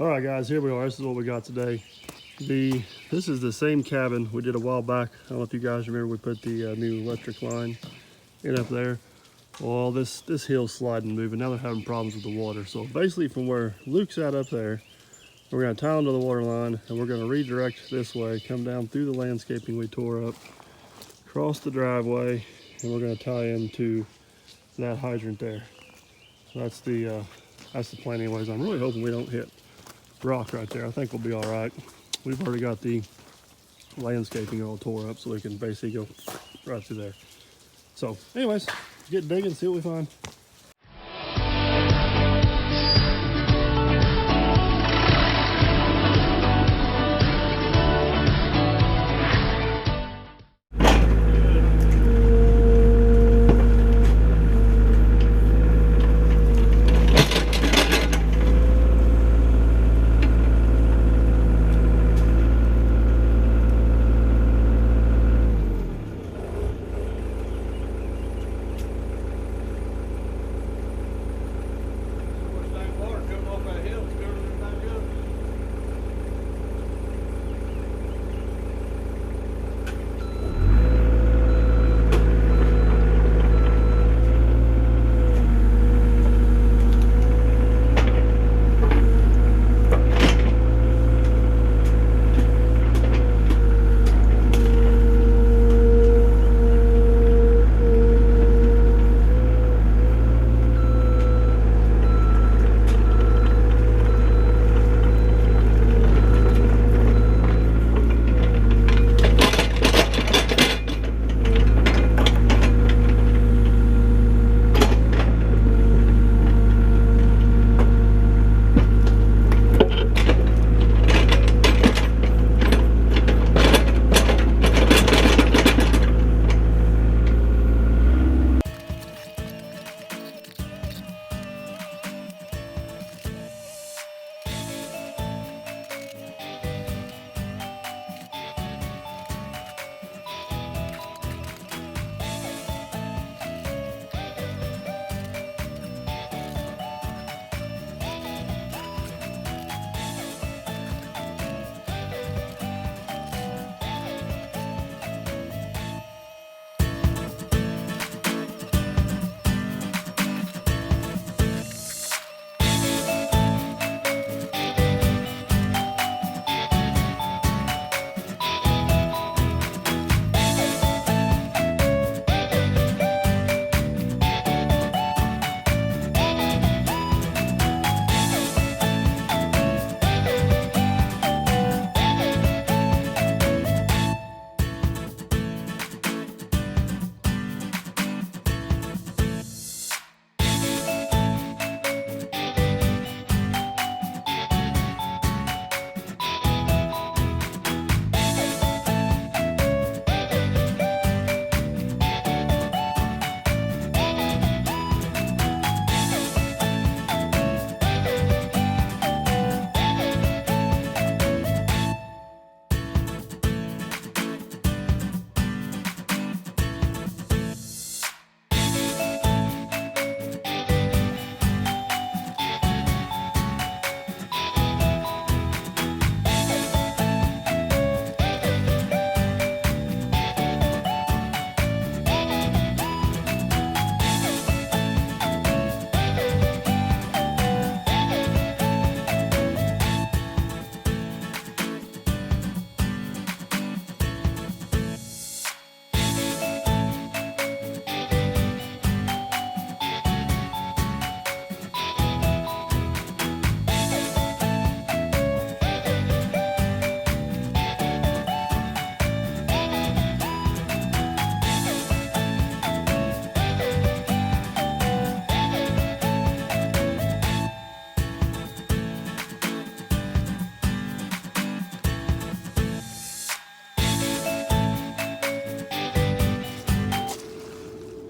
All right, guys, here we are. This is what we got today. This is the same cabin we did a while back. I don't know if you guys remember, we put the new electric line in up there. Well, this hill's sliding and moving. Now they're having problems with the water. So basically from where Luke's at up there, we're gonna tie them to the water line and we're gonna redirect this way, come down through the landscaping we tore up, cross the driveway, and we're gonna tie into that hydrant there. So that's the plan anyways. I'm really hoping we don't hit rock right there. I think we'll be all right. We've already got the landscaping all tore up, so we can basically go right through there. So anyways, get digging, see what we find.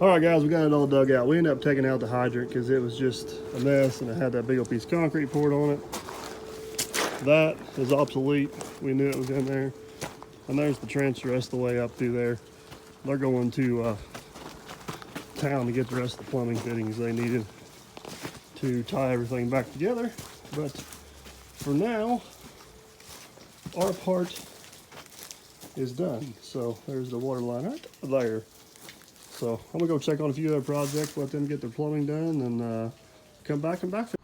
All right, guys, we got it all dug out. We ended up taking out the hydrant because it was just a mess and it had that big old piece of concrete poured on it. That is obsolete. We knew it was in there. And there's the trench the rest of the way up through there. They're going to town to get the rest of the plumbing fittings they needed to tie everything back together. But for now, our part is done. So there's the water line right there. So I'm gonna go check on a few other projects, let them get their plumbing done, and come back and backfill.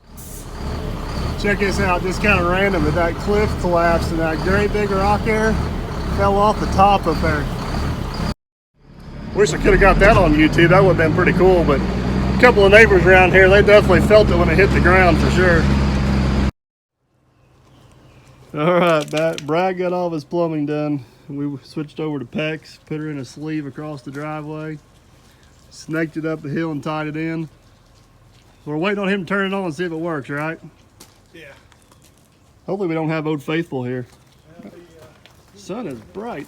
Check this out, just kind of random, but that cliff collapsed and that great big rock there fell off the top up there. Wish I could have got that on YouTube, that would have been pretty cool, but a couple of neighbors around here, they definitely felt it when it hit the ground for sure. All right, Brad got all of his plumbing done. We switched over to PEX, put her in a sleeve across the driveway, snaked it up the hill and tied it in. We're waiting on him to turn it on and see if it works, right? Yeah. Hopefully we don't have Old Faithful here. Sun is bright.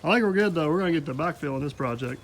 I think we're good though. We're gonna get the backfill on this project.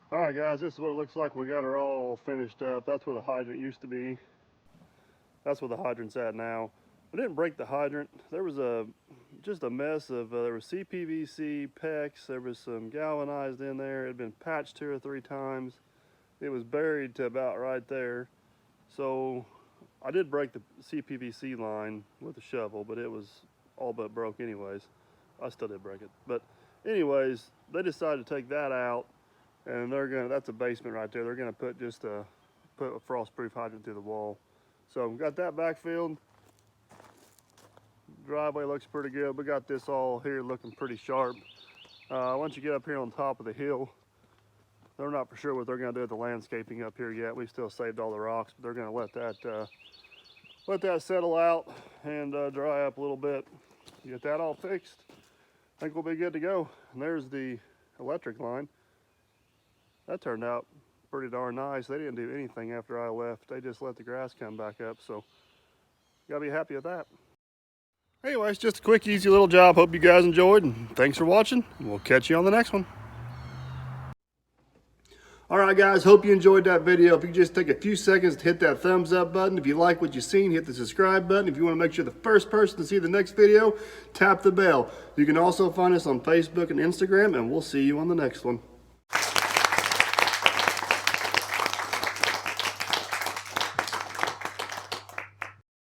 All right, guys, this is what it looks like. We got her all finished up. That's where the hydrant used to be. That's where the hydrant's at now. I didn't break the hydrant. There was just a mess of, there was CPVC, PEX, there was some galvanized in there. It had been patched 2 or 3 times. It was buried to about right there. So I did break the CPVC line with a shovel, but it was all but broke anyways. I still did break it. But anyways, they decided to take that out. And that's a basement right there. They're gonna put a frost-proof hydrant through the wall. So got that backfilled. Driveway looks pretty good. We got this all here looking pretty sharp. Once you get up here on top of the hill, they're not for sure what they're gonna do with the landscaping up here yet. We've still saved all the rocks, but they're gonna let that settle out and dry up a little bit. Get that all fixed, I think we'll be good to go. And there's the electric line. That turned out pretty darn nice. They didn't do anything after I left. They just let the grass come back up, so gotta be happy with that. Anyways, just a quick, easy little job. Hope you guys enjoyed, and thanks for watching. We'll catch you on the next one. All right, guys, hope you enjoyed that video. If you just take a few seconds to hit that thumbs up button. If you like what you've seen, hit the subscribe button. If you want to make sure the first person to see the next video, tap the bell. You can also find us on Facebook and Instagram, and we'll see you on the next one.